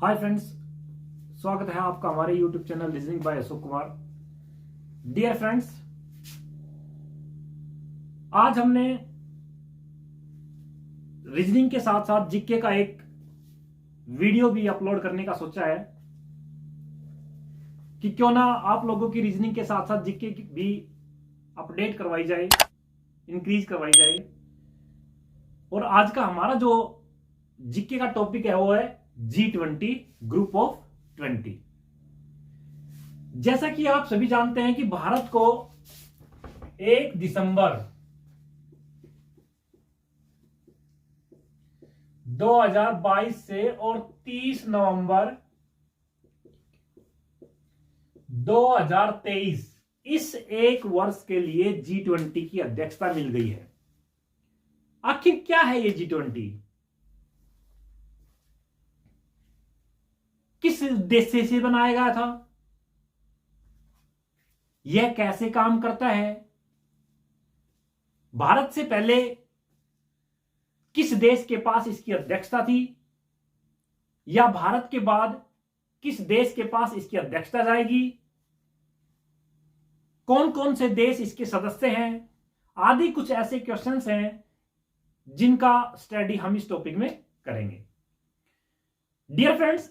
Hi friends, स्वागत है आपका हमारे YouTube channel reasoning by Ashok Kumar. Dear friends, आज हमने रीजनिंग के साथ साथ जीके का एक वीडियो भी अपलोड करने का सोचा है कि क्यों ना आप लोगों की रीजनिंग के साथ साथ जीके की भी अपडेट करवाई जाए, इंक्रीज करवाई जाए। और आज का हमारा जो जीके का टॉपिक है वो है G20 ग्रुप ऑफ 20। जैसा कि आप सभी जानते हैं कि भारत को 1 दिसंबर 2022 से और 30 नवंबर 2023 इस एक वर्ष के लिए G20 की अध्यक्षता मिल गई है। आखिर क्या है ये G20? किस उद्देश्य से बनाया गया था? यह कैसे काम करता है? भारत से पहले किस देश के पास इसकी अध्यक्षता थी, या भारत के बाद किस देश के पास इसकी अध्यक्षता जाएगी? कौन कौन से देश इसके सदस्य हैं? आदि कुछ ऐसे क्वेश्चंस हैं जिनका स्टडी हम इस टॉपिक में करेंगे। डियर फ्रेंड्स,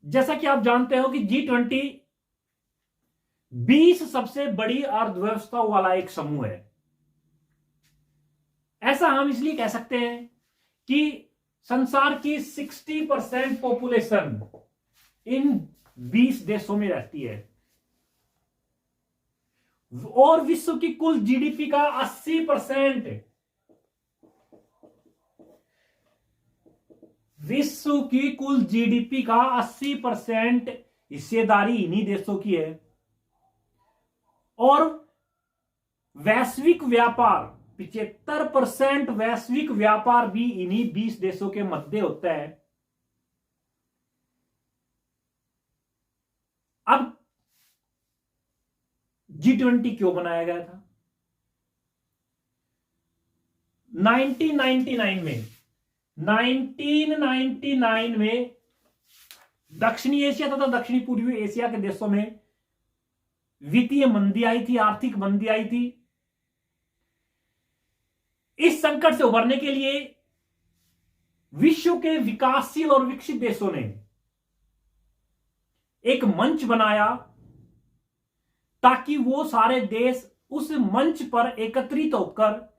जैसा कि आप जानते हो कि G20 20 सबसे बड़ी अर्थव्यवस्था वाला एक समूह है। ऐसा हम इसलिए कह सकते हैं कि संसार की 60% पॉपुलेशन इन 20 देशों में रहती है और विश्व की कुल जीडीपी का 80% विश्व की कुल जीडीपी का 80% हिस्सेदारी इन्हीं देशों की है। और वैश्विक व्यापार 75% वैश्विक व्यापार भी इन्हीं 20 देशों के मध्य होता है। अब G20 क्यों बनाया गया था? 1999 में दक्षिणी एशिया तथा दक्षिणी पूर्वी एशिया के देशों में वित्तीय मंदी आई थी, आर्थिक मंदी आई थी। इस संकट से उबरने के लिए विश्व के विकासशील और विकसित देशों ने एक मंच बनाया ताकि वो सारे देश उस मंच पर एकत्रित होकर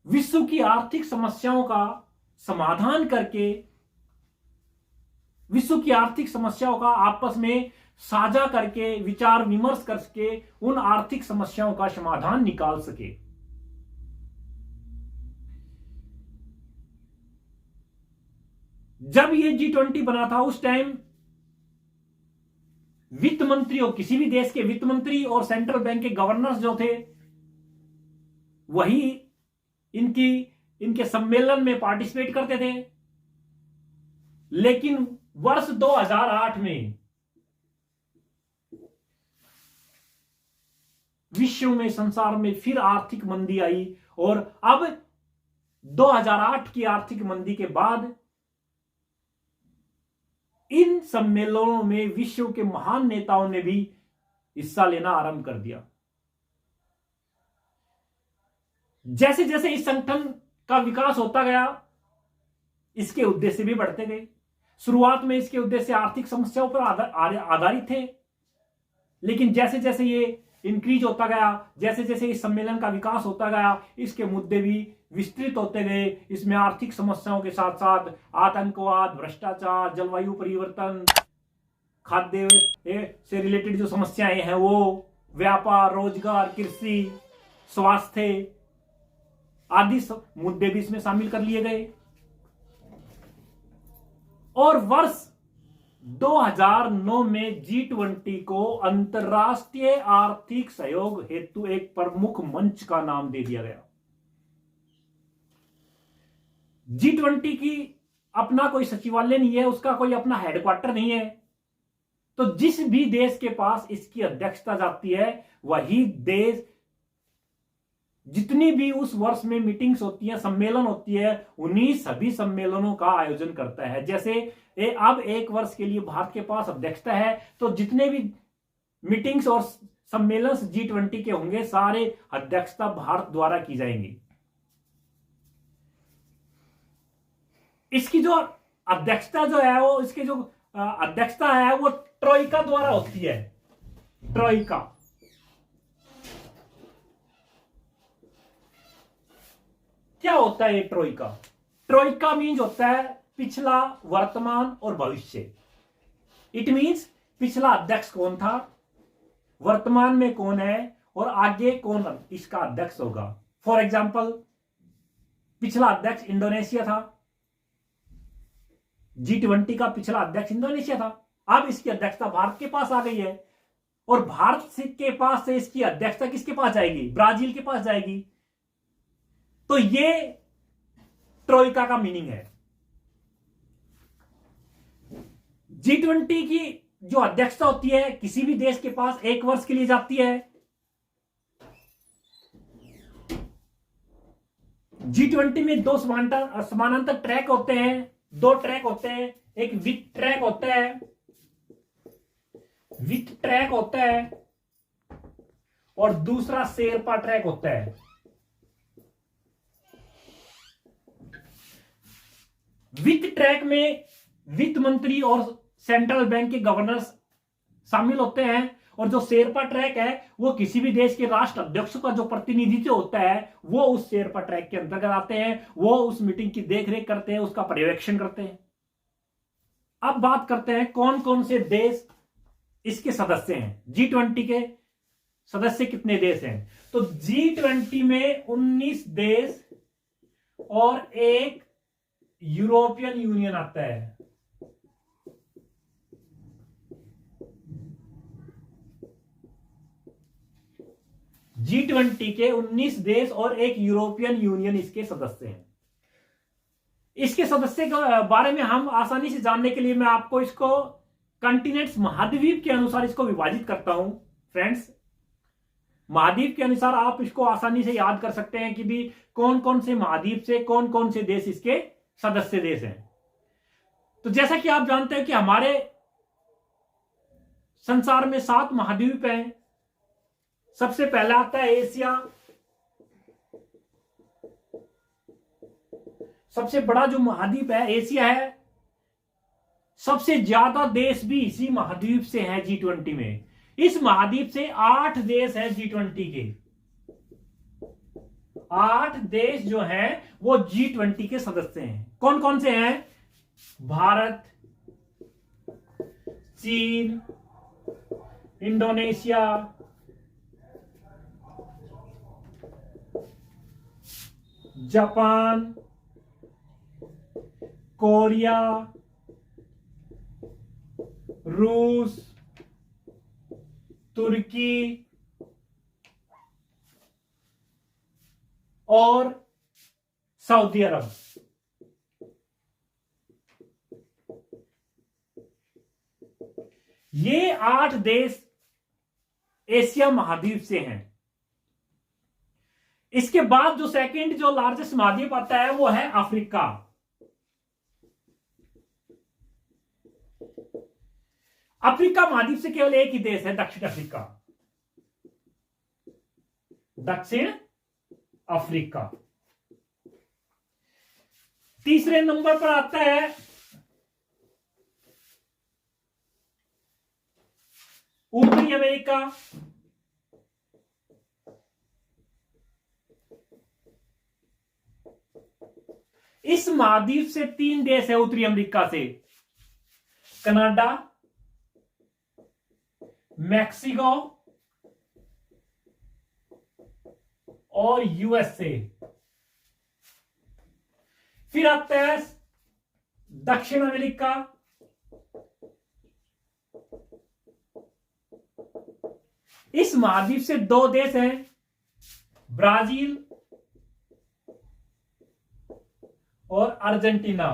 विश्व की आर्थिक समस्याओं का समाधान करके, विश्व की आर्थिक समस्याओं का आपस में साझा करके, विचार विमर्श करके उन आर्थिक समस्याओं का समाधान निकाल सके। जब ये G20 बना था उस टाइम वित्त मंत्री और किसी भी देश के वित्त मंत्री और सेंट्रल बैंक के गवर्नर्स जो थे वही इनके सम्मेलन में पार्टिसिपेट करते थे। लेकिन वर्ष 2008 में विश्व में, संसार में फिर आर्थिक मंदी आई और अब 2008 की आर्थिक मंदी के बाद इन सम्मेलनों में विश्व के महान नेताओं ने भी हिस्सा लेना आरंभ कर दिया। जैसे जैसे इस संगठन का विकास होता गया, इसके उद्देश्य भी बढ़ते गए। शुरुआत में इसके उद्देश्य आर्थिक समस्याओं पर आधारित थे, लेकिन जैसे जैसे ये इंक्रीज होता गया, जैसे जैसे इस सम्मेलन का विकास होता गया, इसके मुद्दे भी विस्तृत होते गए। इसमें आर्थिक समस्याओं के साथ साथ आतंकवाद, भ्रष्टाचार, जलवायु परिवर्तन, खाद्य से रिलेटेड जो समस्याएं हैं वो, व्यापार, रोजगार, कृषि, स्वास्थ्य आदि मुद्दे भी इसमें शामिल कर लिए गए। और वर्ष 2009 में G20 को अंतरराष्ट्रीय आर्थिक सहयोग हेतु एक प्रमुख मंच का नाम दे दिया गया। G20 की अपना कोई सचिवालय नहीं है, उसका कोई अपना हेडक्वार्टर नहीं है। तो जिस भी देश के पास इसकी अध्यक्षता जाती है वही देश जितनी भी उस वर्ष में मीटिंग्स होती है, सम्मेलन होती है, उन्हीं सभी सम्मेलनों का आयोजन करता है। जैसे अब एक वर्ष के लिए भारत के पास अध्यक्षता है, तो जितने भी मीटिंग्स और सम्मेलन G20 के होंगे, सारे अध्यक्षता भारत द्वारा की जाएंगी। इसकी जो अध्यक्षता जो है वो, इसकी जो अध्यक्षता है वो ट्रोइका द्वारा होती है। ट्रोइका क्या होता है? ये ट्रोइका, ट्रोइका मीन्स होता है पिछला, वर्तमान और भविष्य। इट मीन्स पिछला अध्यक्ष कौन था, वर्तमान में कौन है, और आगे कौन इसका अध्यक्ष होगा। फॉर एग्जाम्पल, पिछला अध्यक्ष इंडोनेशिया था, G20 का पिछला अध्यक्ष इंडोनेशिया था। अब इसकी अध्यक्षता भारत के पास आ गई है, और भारत के पास से इसकी अध्यक्षता किसके पास जाएगी? ब्राजील के पास जाएगी। तो ये ट्रोइका का मीनिंग है। G20 की जो अध्यक्षता होती है किसी भी देश के पास एक वर्ष के लिए जाती है। G20 में दो समानांतर ट्रैक होते हैं, दो ट्रैक होते हैं। एक विथ ट्रैक होता है, विथ ट्रैक होता है, और दूसरा शेरपा ट्रैक होता है। वित्त ट्रैक में वित्त मंत्री और सेंट्रल बैंक के गवर्नर्स शामिल होते हैं, और जो शेरपा ट्रैक है वो किसी भी देश के राष्ट्र अध्यक्ष का जो प्रतिनिधित्व होता है वो उस शेरपा ट्रैक के अंतर्गत आते हैं। वो उस मीटिंग की देखरेख करते हैं, उसका पर्यवेक्षण करते हैं। अब बात करते हैं कौन कौन से देश इसके सदस्य हैं। G20 के सदस्य कितने देश हैं? तो G20 में 19 देश और एक यूरोपियन यूनियन आता है। G20 के 19 देश और एक यूरोपियन यूनियन इसके सदस्य हैं। इसके सदस्य के बारे में हम आसानी से जानने के लिए मैं आपको इसको कंटिनेंट्स, महाद्वीप के अनुसार इसको विभाजित करता हूं। फ्रेंड्स, महाद्वीप के अनुसार आप इसको आसानी से याद कर सकते हैं कि भी कौन कौन से महाद्वीप से कौन कौन से देश इसके सदस्य देश हैं। तो जैसा कि आप जानते हैं कि हमारे संसार में 7 महाद्वीप हैं। सबसे पहला आता है एशिया। सबसे बड़ा जो महाद्वीप है एशिया है। सबसे ज्यादा देश भी इसी महाद्वीप से हैं G20 में। इस महाद्वीप से 8 देश हैं G20 के। 8 देश जो हैं वो G20 के सदस्य हैं। कौन कौन से हैं? भारत, चीन, इंडोनेशिया, जापान, कोरिया, रूस, तुर्की और सऊदी अरब। ये 8 देश एशिया महाद्वीप से हैं। इसके बाद जो सेकंड जो लार्जेस्ट महाद्वीप आता है वो है अफ्रीका। अफ्रीका महाद्वीप से केवल एक ही देश है, दक्षिण अफ्रीका। दक्षिण अफ्रीका। तीसरे नंबर पर आता है उत्तरी अमेरिका। इस महाद्वीप से 3 देश है उत्तरी अमेरिका से, कनाडा, मैक्सिको और यूएसए। फिर आता है दक्षिण अमेरिका, इस महाद्वीप से 2 देश हैं, ब्राजील और अर्जेंटीना।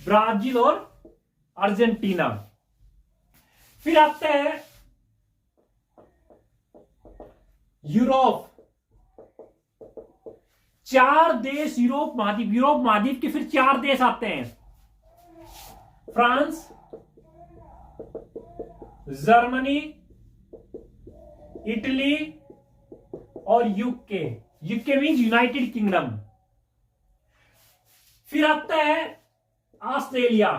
ब्राजील और अर्जेंटीना। फिर आता है यूरोप, 4 देश यूरोप महाद्वीप के फिर 4 देश आते हैं, फ्रांस, जर्मनी, इटली और UK. UK means United kingdom. फिर आता है ऑस्ट्रेलिया।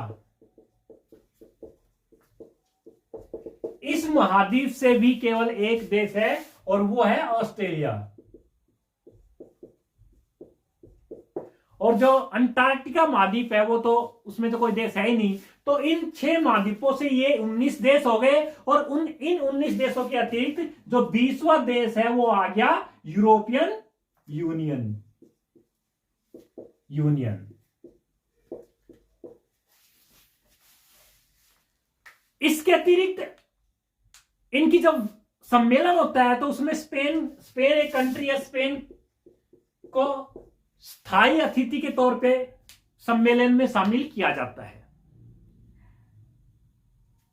इस महाद्वीप से भी केवल एक देश है और वो है ऑस्ट्रेलिया। और जो अंटार्कटिका महाद्वीप है वो तो उसमें तो कोई देश है ही नहीं। तो इन 6 महाद्वीपों से ये 19 देश हो गए और इन 19 देशों के अतिरिक्त जो 20वां देश है वो आ गया यूरोपियन यूनियन। इसके अतिरिक्त इनकी जब सम्मेलन होता है तो उसमें स्पेन एक कंट्री है, स्पेन को स्थायी अतिथि के तौर पे सम्मेलन में शामिल किया जाता है।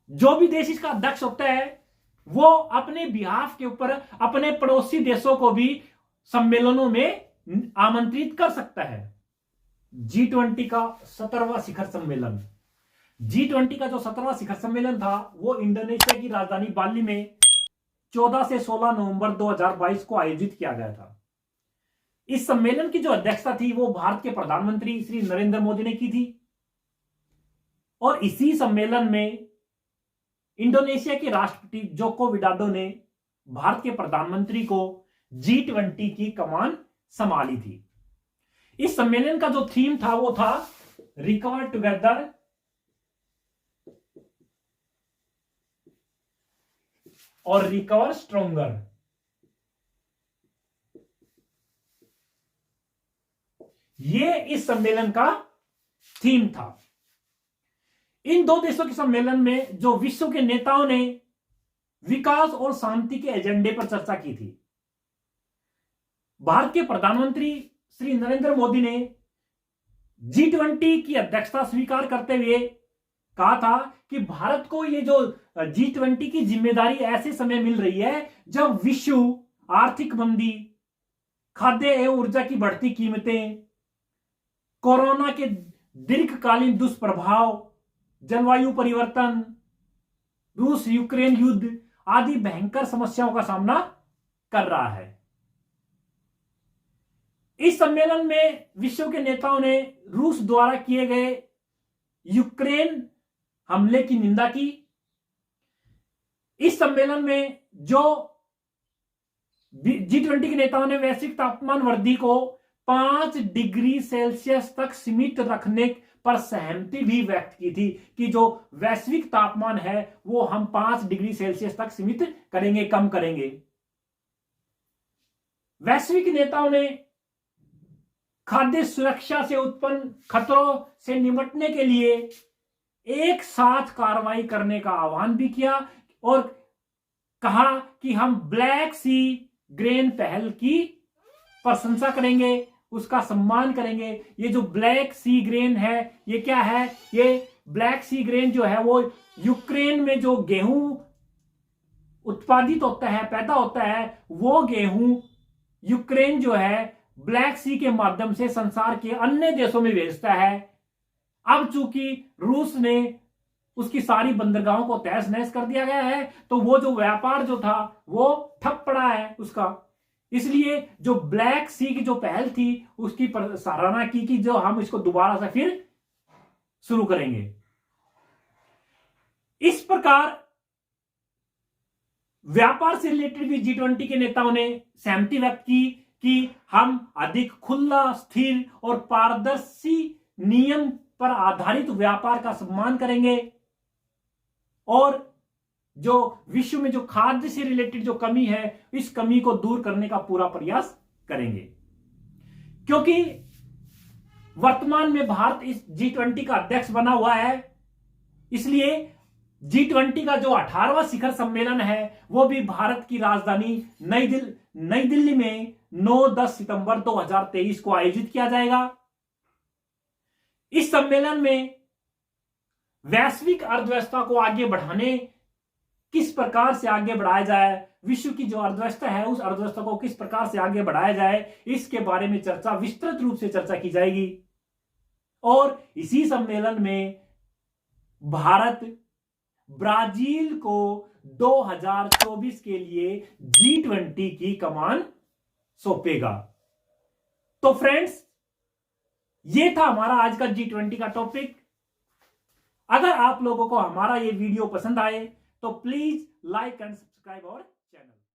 जो भी देश इसका अध्यक्ष होता है वो अपने बिहाफ के ऊपर अपने पड़ोसी देशों को भी सम्मेलनों में आमंत्रित कर सकता है। G20 का 17वां शिखर सम्मेलन, G20 का जो 17वां शिखर सम्मेलन था वो इंडोनेशिया की राजधानी बाली में 14 से 16 नवंबर 2022 को आयोजित किया गया था। इस सम्मेलन की जो अध्यक्षता थी वो भारत के प्रधानमंत्री श्री नरेंद्र मोदी ने की थी। और इसी सम्मेलन में इंडोनेशिया के राष्ट्रपति जोको विडोडो ने भारत के प्रधानमंत्री को G20 की कमान संभाली थी। इस सम्मेलन का जो थीम था वो था रिकवर टुगेदर और रिकवर स्ट्रोंगर। ये इस सम्मेलन का थीम था। इन 2 देशों के सम्मेलन में जो विश्व के नेताओं ने विकास और शांति के एजेंडे पर चर्चा की थी। भारत के प्रधानमंत्री श्री नरेंद्र मोदी ने G20 की अध्यक्षता स्वीकार करते हुए कहा था कि भारत को ये जो G20 की जिम्मेदारी ऐसे समय मिल रही है जब विश्व आर्थिक मंदी, खाद्य एवं ऊर्जा की बढ़ती कीमतें, कोरोना के दीर्घकालीन दुष्प्रभाव, जलवायु परिवर्तन, रूस यूक्रेन युद्ध आदि भयंकर समस्याओं का सामना कर रहा है। इस सम्मेलन में विश्व के नेताओं ने रूस द्वारा किए गए यूक्रेन हमले की निंदा की। इस सम्मेलन में जो G20 के नेताओं ने वैश्विक तापमान वृद्धि को 5 डिग्री सेल्सियस तक सीमित रखने पर सहमति भी व्यक्त की थी कि जो वैश्विक तापमान है वो हम 5 डिग्री सेल्सियस तक सीमित करेंगे, कम करेंगे। वैश्विक नेताओं ने खाद्य सुरक्षा से उत्पन्न खतरों से निपटने के लिए एक साथ कार्रवाई करने का आह्वान भी किया और कहा कि हम ब्लैक सी ग्रेन पहल की प्रशंसा करेंगे, उसका सम्मान करेंगे। ये जो ब्लैक सी ग्रेन है ये क्या है? ये ब्लैक सी ग्रेन जो है वो यूक्रेन में जो गेहूं उत्पादित होता है, पैदा होता है, वो गेहूं यूक्रेन जो है ब्लैक सी के माध्यम से संसार के अन्य देशों में भेजता है। अब चूंकि रूस ने उसकी सारी बंदरगाहों को तहस नहस कर दिया गया है तो वो जो व्यापार जो था वो ठप पड़ा है उसका। इसलिए जो ब्लैक सी की जो पहल थी उसकी सराहना की कि जो हम इसको दोबारा से फिर शुरू करेंगे। इस प्रकार व्यापार से रिलेटेड भी G20 के नेताओं ने सहमति व्यक्त की कि हम अधिक खुला, स्थिर और पारदर्शी नियम पर आधारित व्यापार का सम्मान करेंगे और जो विश्व में जो खाद्य से रिलेटेड जो कमी है इस कमी को दूर करने का पूरा प्रयास करेंगे। क्योंकि वर्तमान में भारत इस G20 का अध्यक्ष बना हुआ है, इसलिए G20 का जो 18वां शिखर सम्मेलन है वो भी भारत की राजधानी नई दिल्ली में 9-10 सितंबर 2023 को आयोजित किया जाएगा। इस सम्मेलन में वैश्विक अर्थव्यवस्था को आगे बढ़ाने किस प्रकार से आगे बढ़ाया जाए, विश्व की जो अर्थव्यवस्था है उस अर्थव्यवस्था को किस प्रकार से आगे बढ़ाया जाए, इसके बारे में चर्चा विस्तृत रूप से चर्चा की जाएगी। और इसी सम्मेलन में भारत ब्राजील को 2024 के लिए G20 की कमान सौंपेगा। तो फ्रेंड्स, ये था हमारा आज का G20 का टॉपिक। अगर आप लोगों को हमारा ये वीडियो पसंद आए तो प्लीज लाइक एंड सब्सक्राइब और